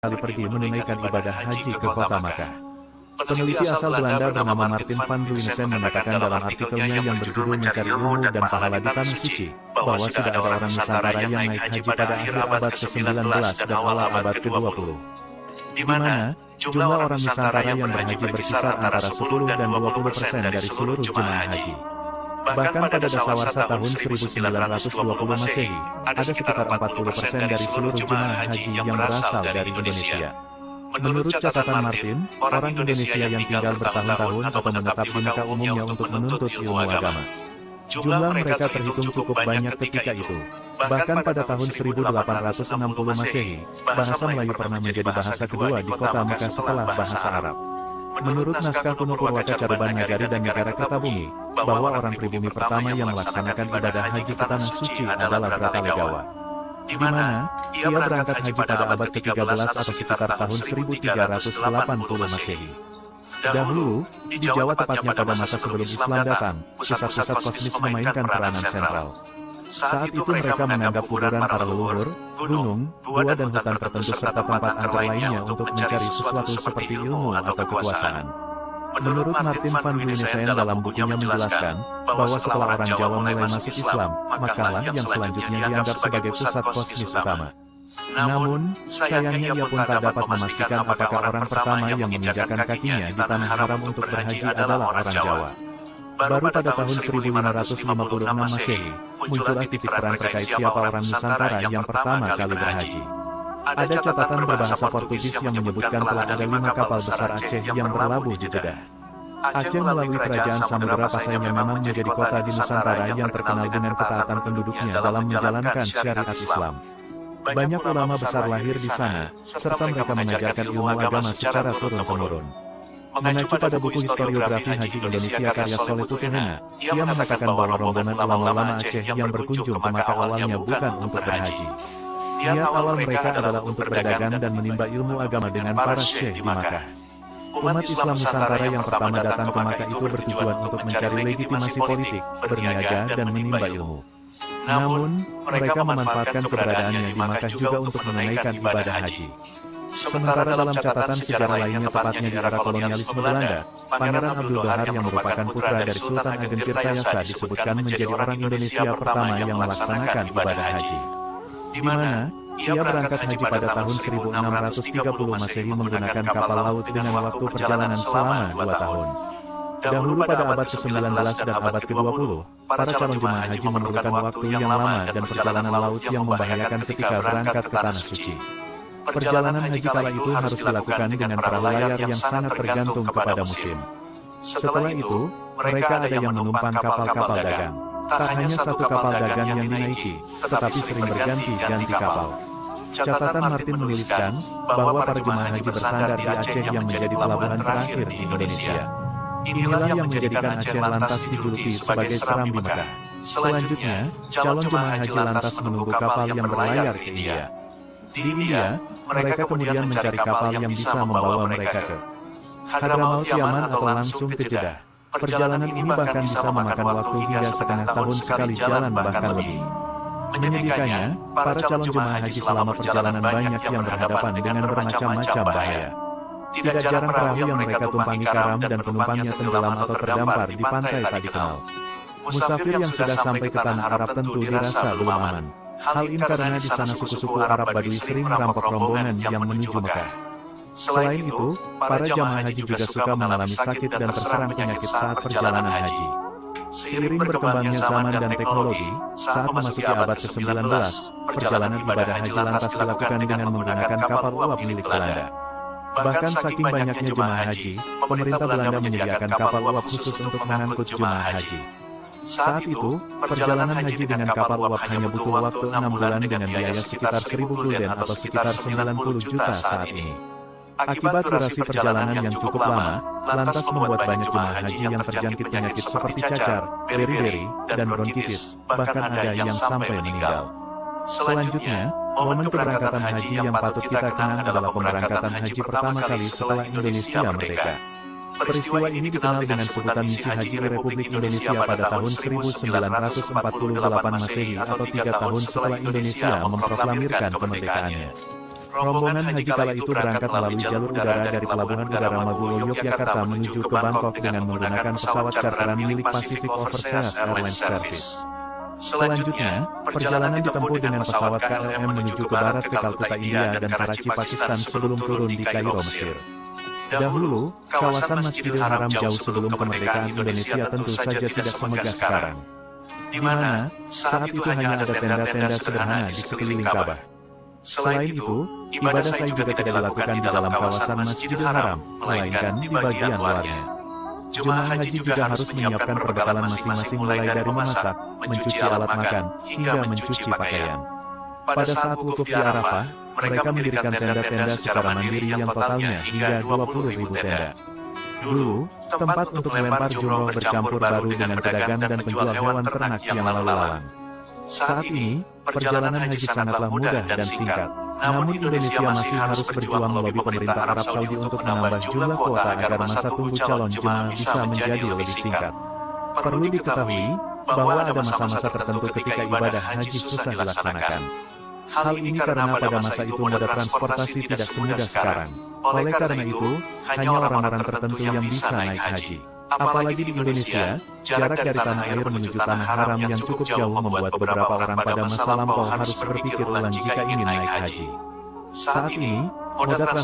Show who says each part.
Speaker 1: kali pergi menunaikan ibadah haji ke kota Makkah. Peneliti asal Belanda bernama Martin van Druinesen mengatakan dalam artikelnya yang berjudul Mencari Ilmu dan Pahala di Tanah Suci, bahwa sudah ada orang Nusantara yang naik haji pada akhir abad ke-19 dan awal abad ke-20. Di mana jumlah orang Nusantara yang berhaji berkisar antara 10 dan 20% dari seluruh jemaah haji. Bahkan pada dasawarsa tahun 1920 Masehi, ada sekitar 40% dari seluruh jemaah haji yang berasal dari Indonesia. Menurut catatan Martin, orang Indonesia yang tinggal bertahun-tahun atau menetap di Mekah umumnya untuk menuntut ilmu agama. Jumlah mereka terhitung cukup banyak ketika itu. Bahkan pada tahun 1860 Masehi, bahasa Melayu pernah menjadi bahasa kedua di kota Mekah setelah bahasa Arab. Menurut naskah kuno Purwaka Caruban Nagari dan Negara Kertabumi, bahwa orang pribumi pertama yang melaksanakan ibadah haji ke Tanah Suci adalah Bratalegawa, di mana ia berangkat haji pada abad ke-13 atau sekitar tahun 1380 Masehi. Dahulu, di Jawa tepatnya pada masa sebelum Islam datang, pusat-pusat kosmis memainkan peranan sentral. Saat itu mereka menganggap kuburan para leluhur, gunung, gua dan hutan tertentu serta tempat angker lainnya untuk mencari sesuatu seperti ilmu atau kekuasaan. Menurut Martin van Druinesen dalam bukunya menjelaskan, bahwa setelah orang Jawa mulai masuk Islam, Makkahlah yang selanjutnya dianggap sebagai pusat kosmis utama. Namun, sayangnya ia pun tak dapat memastikan apakah orang pertama yang menginjakan kakinya di tanah haram untuk berhaji adalah orang Jawa. Baru pada tahun 1556 Masehi, muncullah titik terang terkait siapa orang Nusantara yang pertama kali berhaji. Ada catatan berbahasa Portugis yang menyebutkan telah ada 5 kapal besar Aceh yang berlabuh di Jeddah. Aceh melalui kerajaan Samudera Pasai yang memang menjadi kota di Nusantara yang terkenal dengan ketaatan penduduknya dalam menjalankan syariat Islam. Banyak ulama besar lahir di sana, serta mereka mengajarkan ilmu agama secara turun-temurun. Mengacu pada buku Historiografi Haji Indonesia karya Soleh Tutuhena, ia mengatakan bahwa rombongan ulama-ulama Aceh yang berkunjung ke Makkah awalnya bukan untuk berhaji. Niat awal mereka adalah untuk berdagang dan menimba ilmu agama dengan para syekh di Makkah. Umat Islam Nusantara yang pertama datang ke Makkah itu bertujuan untuk mencari legitimasi politik, berniaga dan menimba ilmu. Namun, mereka memanfaatkan keberadaannya di Makkah juga untuk menunaikan ibadah haji. Sementara dalam catatan sejarah lainnya tepatnya di era kolonialisme Belanda, Pangeran Abdul Bahar yang merupakan putra dari Sultan Ageng Tirtayasa disebutkan menjadi orang Indonesia pertama yang melaksanakan ibadah haji. Di mana ia berangkat haji pada tahun 1630 Masehi menggunakan kapal laut dengan waktu perjalanan selama 2 tahun. Dahulu pada abad ke-19 dan abad ke-20, para calon jemaah haji memerlukan waktu yang lama dan perjalanan laut yang membahayakan ketika berangkat ke Tanah Suci. Perjalanan haji kala itu harus dilakukan dengan perahu layar yang sangat tergantung kepada musim. Setelah itu, mereka ada yang menumpang kapal-kapal dagang. Tak hanya satu kapal dagang yang dinaiki, tetapi sering berganti-ganti kapal. Catatan Martin menuliskan bahwa para jemaah haji bersandar di Aceh yang menjadi pelabuhan terakhir di Indonesia. Inilah yang menjadikan Aceh lantas dijuluki sebagai Serambi Mekah. Selanjutnya, calon jemaah haji lantas menunggu kapal yang berlayar ke India. Di India, mereka kemudian mencari kapal yang bisa membawa mereka ke Hadramaut Yaman atau langsung ke Jeddah. Perjalanan ini bahkan bisa memakan waktu hingga setengah tahun sekali jalan bahkan lebih. Menyedihkannya, para calon jemaah haji selama perjalanan banyak yang berhadapan dengan bermacam-macam bahaya. Tidak jarang perahu yang mereka tumpangi karam dan penumpangnya tenggelam atau terdampar di pantai tak dikenal. Musafir yang sudah sampai ke tanah Arab tentu dirasa belum aman. Hal ini karena di sana suku-suku Arab Badui sering merampok rombongan yang menuju Mekah. Selain itu, para jamaah haji juga suka mengalami sakit dan terserang penyakit saat perjalanan haji. Seiring berkembangnya zaman dan teknologi, saat memasuki abad ke-19, perjalanan ibadah haji lantas dilakukan dengan menggunakan kapal uap milik Belanda. Bahkan saking banyaknya jemaah haji, pemerintah Belanda menyediakan kapal uap khusus untuk mengangkut jemaah haji. Saat itu, perjalanan haji dengan kapal uap hanya butuh waktu 6 bulan dengan biaya sekitar 1.000 gulden atau sekitar 90 juta saat ini. Akibat durasi perjalanan yang cukup lama, lantas membuat banyak jemaah haji yang terjangkit penyakit seperti cacar, beri-beri, dan bronkitis, bahkan ada yang sampai meninggal. Selanjutnya, momen keberangkatan haji yang patut kita kenang adalah pemberangkatan haji pertama kali setelah Indonesia merdeka. Peristiwa ini dikenal dengan sebutan Misi Haji Republik Indonesia pada tahun 1948 Masehi atau 3 tahun setelah Indonesia memproklamirkan kemerdekaannya. Rombongan haji kala itu berangkat melalui jalur udara dari Pelabuhan Udara Maguwo, Yogyakarta menuju ke Bangkok dengan menggunakan pesawat charteran milik Pacific Overseas Airlines Service. Selanjutnya, perjalanan ditempuh dengan pesawat KLM menuju ke barat ke Kalkuta, India dan Karachi, Pakistan sebelum turun di Kairo, Mesir. Dahulu, kawasan Masjidil Haram jauh sebelum kemerdekaan Indonesia tentu saja tidak semegah sekarang. Di mana, saat itu hanya ada tenda-tenda sederhana di sekeliling Ka'bah. Selain itu, ibadah sa'i juga tidak dilakukan di dalam kawasan Masjidil Haram, melainkan di bagian luarnya. Jemaah haji juga harus menyiapkan perbekalan masing-masing mulai dari memasak, mencuci alat makan, hingga mencuci pakaian. Pada saat wukuf di Arafah, mereka mendirikan tenda-tenda secara mandiri yang totalnya hingga 20.000 tenda. Dulu, tempat untuk melempar jumroh bercampur baru dengan pedagang dan penjual hewan ternak yang lalu lalang. Saat ini, perjalanan haji sangatlah mudah dan singkat. Namun Indonesia masih harus berjuang melobi pemerintah Arab Saudi untuk menambah jumlah kuota agar masa tunggu calon jemaah bisa menjadi lebih singkat. Perlu diketahui, bahwa ada masa-masa tertentu ketika ibadah haji susah dilaksanakan. Hal ini karena pada masa itu moda transportasi tidak semudah sekarang. Oleh karena itu, hanya orang-orang tertentu yang bisa naik haji. Apalagi di Indonesia, jarak dari tanah air menuju tanah haram yang cukup jauh membuat beberapa orang pada masa lampau harus berpikir ulang jika ingin naik haji. Saat ini, moda transportasi